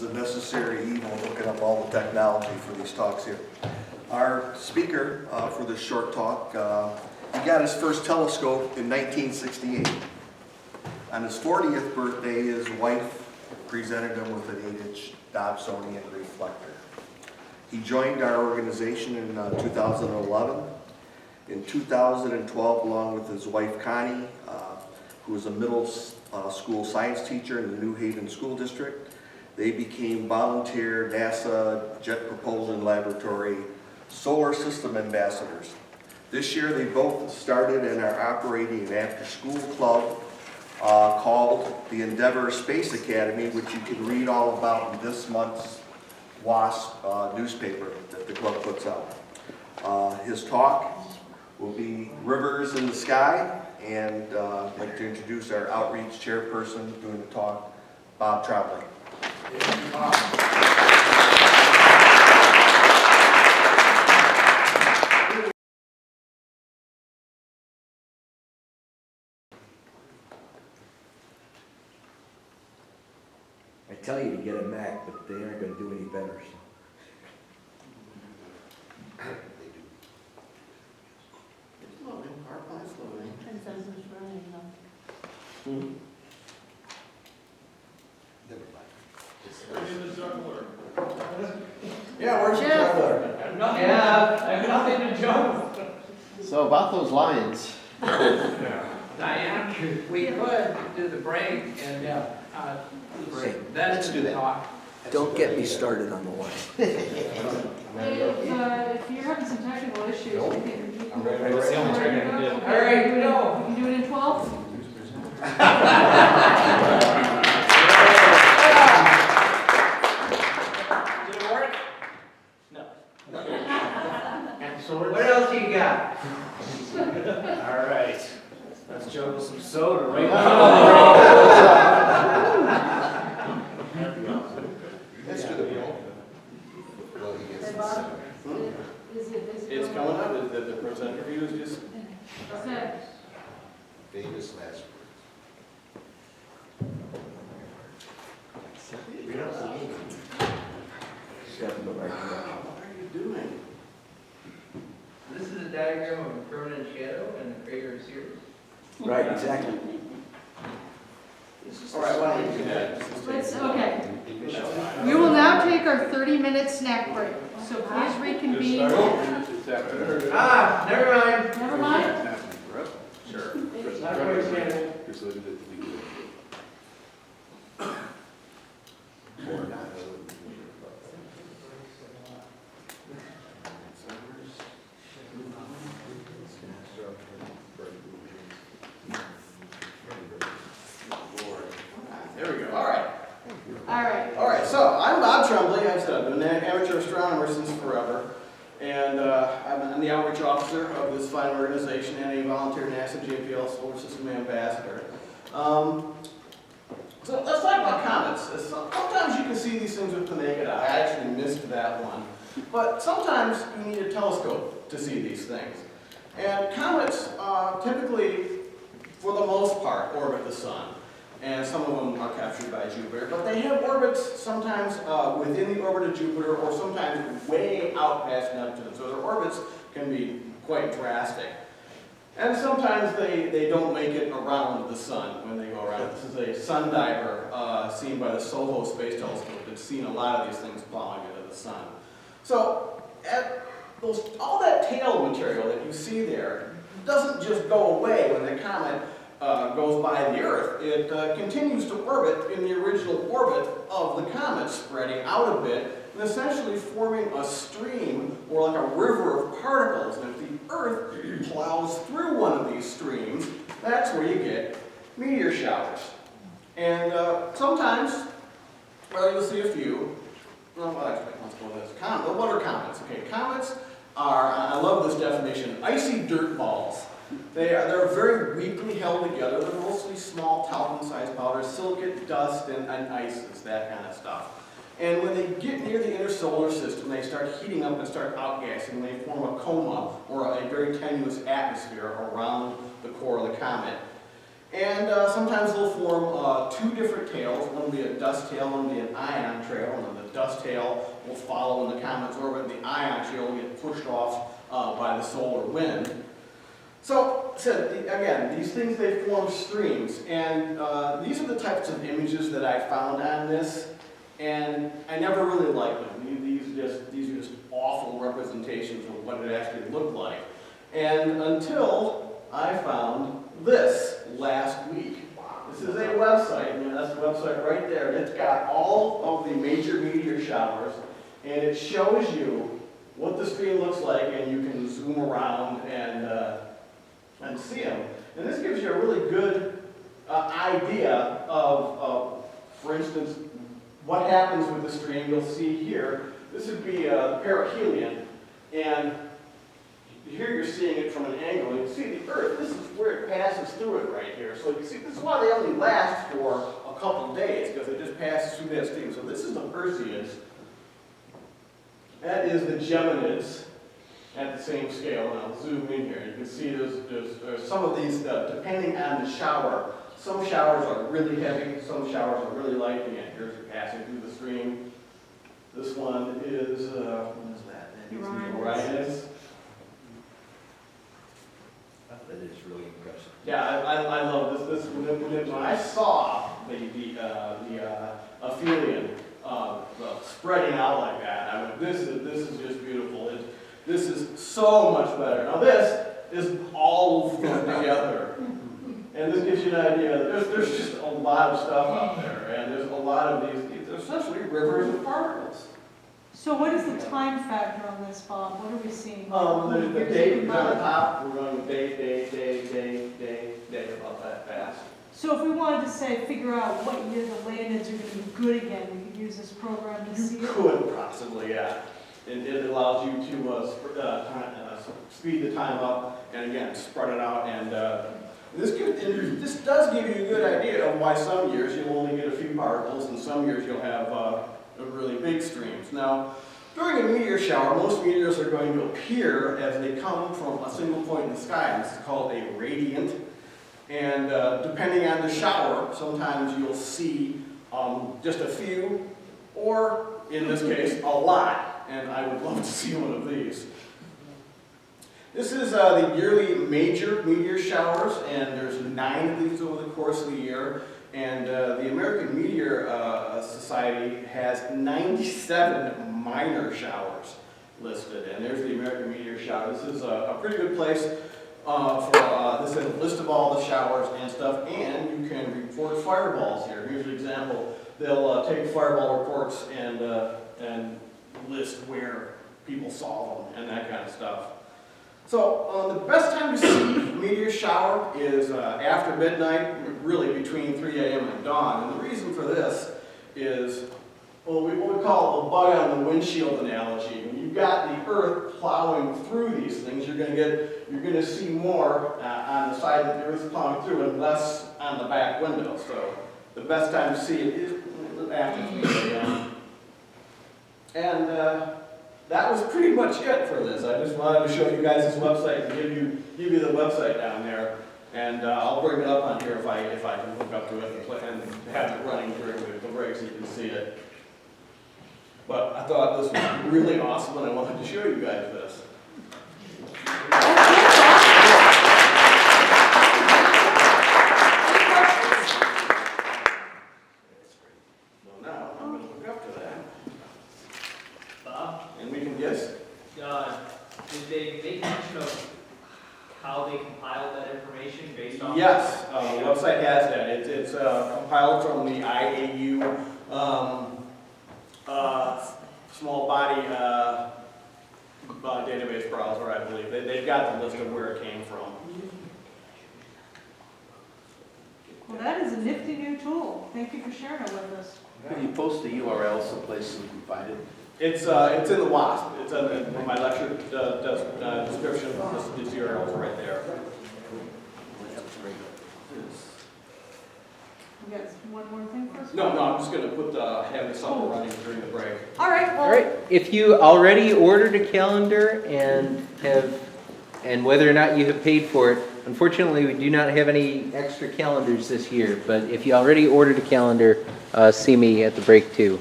is a necessary evil, looking up all the technology for these talks here. Our speaker for this short talk, he got his first telescope in 1968. On his 40th birthday, his wife presented him with an 8-inch Dobsonian reflector. He joined our organization in 2011. In 2012, along with his wife Connie, who was a middle school science teacher in the New Haven School District, they became volunteer NASA Jet Propulsion Laboratory solar system ambassadors. This year they both started and are operating an after-school club called the Endeavor Space Academy, which you can read all about in this month's WASP newspaper that the club puts out. His talk will be Rivers in the Sky, and I'd like to introduce our outreach chairperson doing the talk, Bob Trembley. I tell you to get a Mac, but they aren't going to do any better. So. It's loading, our plan's loading. Never mind. Yeah, where's your Jeff. juggler? I have nothing to jump. So about those lions. Diane, we could do the break and, Hey, then let's do that. talk. Don't get me started on the line. If you're having some technical issues, you can. I'm ready. That's the only trick I can do. Okay, All right, we go. can do it in 12? Did it work? No. And so what else you got? All right. Let's juggle some soda right now. Let's do the roll. Hey, Bob, is it? It's coming up, the presenter view is just Set. famous last Just have to go right words. direction. What are you doing? This is a diagram of a permanent shadow and the crater of Sirius. Right, exactly. All right, why don't we do that? Okay. We will now take our 30-minute snack break. So please reconvene. Ah, never mind. Never mind? Sure. Not quite standard. There we go, all right. All right. All right, so I'm Bob Trembley. I've been an amateur astronomer since forever. And I'm the outreach officer of this fine organization and a volunteer NASA JPL Solar System Ambassador. So let's talk about comets. Sometimes you can see these things with the naked eye. I actually missed that one. But sometimes you need a telescope to see these things. And comets typically, for the most part, orbit the sun. And some of them are captured by Jupiter, but they have orbits sometimes within the orbit of Jupiter or sometimes way out past Neptune. So their orbits can be quite drastic. And sometimes they don't make it around the sun when they go around. This is a sun diver seen by the SOHO Space Telescope that's seen a lot of these things plowing into the sun. So all that tail material that you see there doesn't just go away when the comet goes by the Earth. It continues to orbit in the original orbit of the comet, spreading out a bit and essentially forming a stream or like a river of particles. And if the Earth plows through one of these streams, that's where you get meteor showers. And sometimes, well, you'll see a few. Well, actually, let's go with this. What are comets? Okay, comets are, I love this definition, icy dirt balls. They're very weakly held together. They're mostly small talcum-sized powders, silicate, dust, and ices, that kind of stuff. And when they get near the inner solar system, they start heating up and start outgassing, and they form a coma, or a very tenuous atmosphere around the core of the comet. And sometimes they'll form two different tails. One will be a dust tail, one will be an ion trail, the dust tail will follow in the comet's orbit, and the ion shield will get pushed off by the solar wind. So again, these things, they form streams, and these are the types of images that I found on this, and I never really liked them. These are just awful representations of what it actually looked like. And until I found this last week. This is a website, and that's the website right there. It's got all of the major meteor showers, and it shows you what the stream looks like, and you can zoom around and see them. And this gives you a really good idea of, for instance, what happens with the stream. You'll see here, this would be the perihelion, and here you're seeing it from an angle. You can see the Earth, this is where it passes through it right here. So you see, this is why they only last for a couple of days, because it just passes through that stream. So this is the Perseids. That is the Geminids at the same scale. And I'll zoom in here. You can see there's some of these, depending on the shower. Some showers are really heavy, some showers are really light. Again, here's passing through the stream. This one is, what is that? Uranus. That is really impressive. Yeah, I love this. When I saw the aphelion spreading out like that, I mean, this is just beautiful. This is so much better. Now this is all thrown together, and this gives you an idea. There's just a lot of stuff out there, and there's a lot of these. They're essentially rivers of particles. So what is the time factor on this, Bob? What are we seeing? The date is on the top. We're going day, about that fast. So if we wanted to say, figure out what year the Leonids are going to be good again, we could use this program to see You it? could possibly, yeah. It allows you to speed the time up, and again, spread it out. And this does give you a good idea of why some years you'll only get a few particles, and some years you'll have really big streams. Now, during a meteor shower, most meteors are going to appear as they come from a single point in the sky. This is called a radiant. And depending on the shower, sometimes you'll see just a few, or in this case, a lot. And I would love to see one of these. This is the yearly major meteor showers, and there's 9 of these over the course of the year. And the American Meteor Society has 97 minor showers listed. And there's the American Meteor Shower. This is a pretty good place this is a list of all the showers and stuff. And you can report fireballs here. Here's an example. They'll take fireball reports and list where people saw them and that kind of stuff. So the best time to see a meteor shower is after midnight, really between 3 a.m. and dawn. And the reason for this is, well, what we call a bug on the windshield analogy. When you've got the Earth plowing through these things, you're going to see more on the side that the Earth is plowing through and less on the back window. So the best time to see it is after 3 a.m. And that was pretty much it for this. I just wanted to show you guys this website and give you the website down there. And I'll bring it up on here if I can hook up to it and have it running during the break so you can see it. But I thought this was really awesome and I wanted to show you guys this. So now I'm going to hook up to that. Bob, And we can guess. did they make mention of how they compiled that information based on? Yes, the website has that. It's compiled from the IAU small body database browser, I believe. They've got the list of where it came from. Well, that is a nifty new tool. Thank you for sharing it with us. Can you post the URL someplace so we can find it? It's in the WASP. It's in my lecture description. This URL is right there. You got one more thing for us? No, I'm just going to have this up running during the break. All right, well. All right, if you already ordered a calendar and whether or not you have paid for it, unfortunately we do not have any extra calendars this year, but if you already ordered a calendar, see me at the break too.